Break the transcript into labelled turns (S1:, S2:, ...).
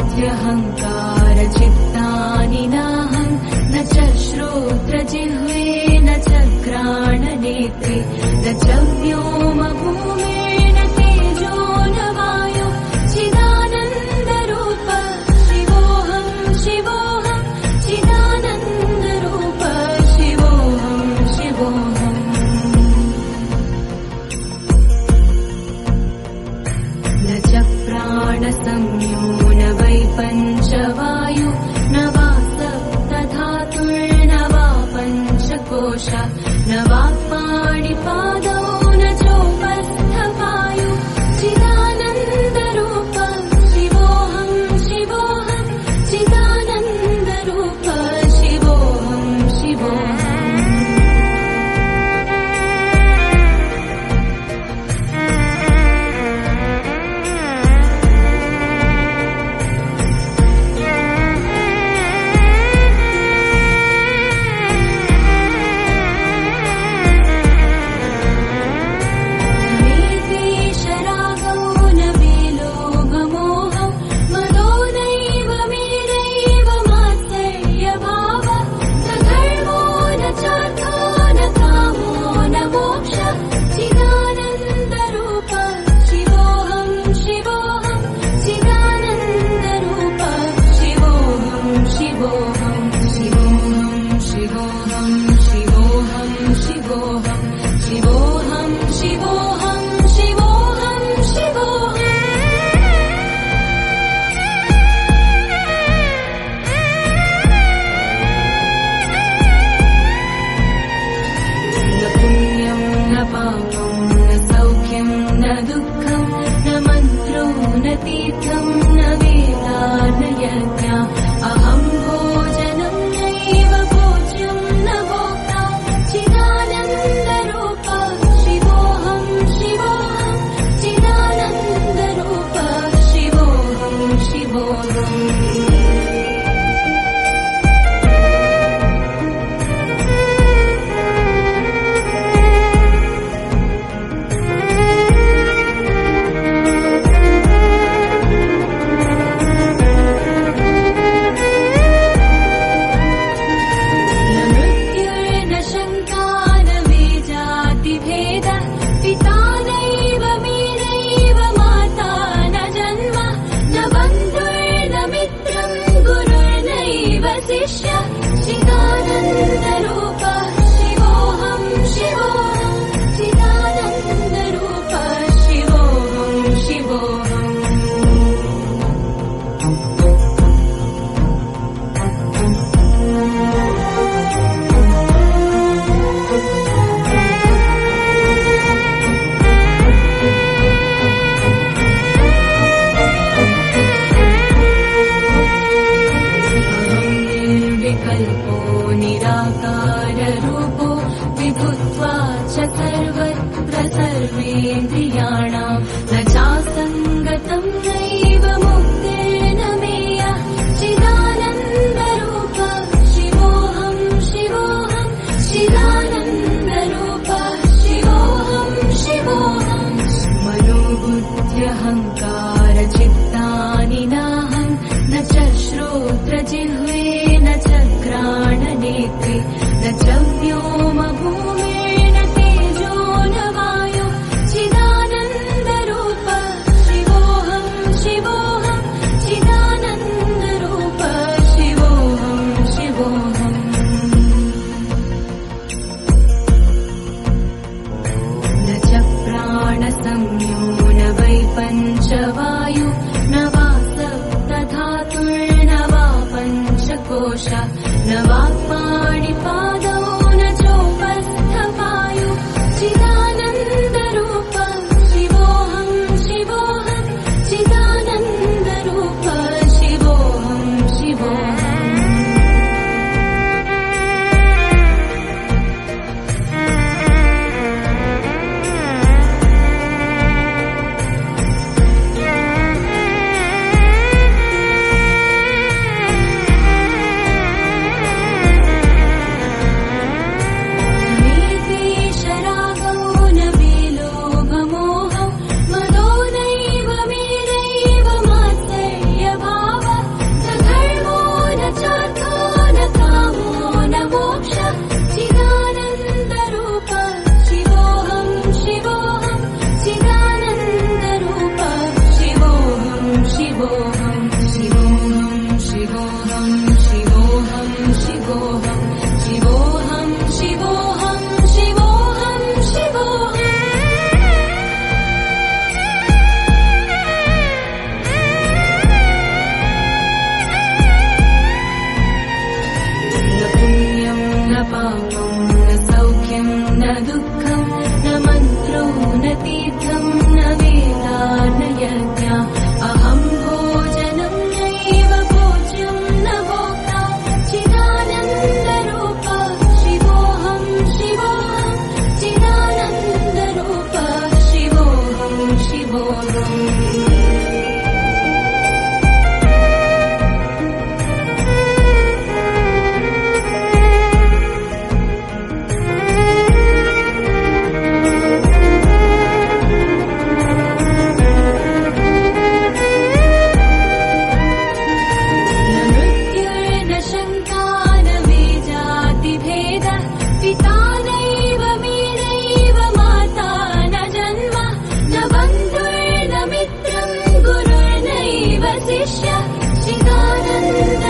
S1: मनोबुद्ध्यहङ्कार चित्तानि नाहं न च श्रोत्रजिह्वे न च घ्राणनेत्रे न च व्योमभूमेन तेजो न वायु चिदानन्दरूप शिवोऽहं शिवोऽहं चिदानन्दरूप शिवोऽहं शिवोऽहम् न च प्राणसंज्ञो न वै पञ्चवायु न वा सप्तधातुर्न वा पञ्चकोश न वा पाणिपादौ न चोपस्थपायु चिदानन्दरूप शिवोऽहं शिवोऽहं चिदानन्दरूप शिवोऽहं शिवोऽहम् सर्वेन्द्रियाणां न चासङ्गतं नैव मुक्तेन मेया चिदानन्दरूप शिवोऽहं शिवोऽहं चिदानन्दरूप शिवोऽहं शिवोऽहं मनोबुद्ध्यहङ्कार चित्तानि नाहं न च श्रोत्रजिह्वे न च घ्राणनेत्रे न च व्योमभूमेन तेजो न वायु चिदानन्दरूप शिवोऽहं शिवोऽहं चिदानन्दरूप शिवोऽहं शिवोऽहम् न च प्राणसंज्ञो न वै पञ्चवायु न वा सप्तधातुर्न वा पञ्चकोश न वा पाणिपादौ न चो शिवोऽहं शिवोऽहं शिवोऽहं शिवोऽहं शिवोऽहं शिवोऽहं शिवोऽहं न पुण्यं न पापं न सौख्यं न दुःखं न मन्त्रो न तीर्थं न वेदा न यज्ञा अहं भोजनं नैव भोज्यं न भोक्ता चिदानन्दरूपा शिवोऽहं शिवोऽहं चिदानन्दरूपा शिवोऽहं शिवोऽहम् पिता नैव मे नैव माता न जन्म न बन्धुर्न मित्रं गुरुर्नैव शिष्य चिदानन्द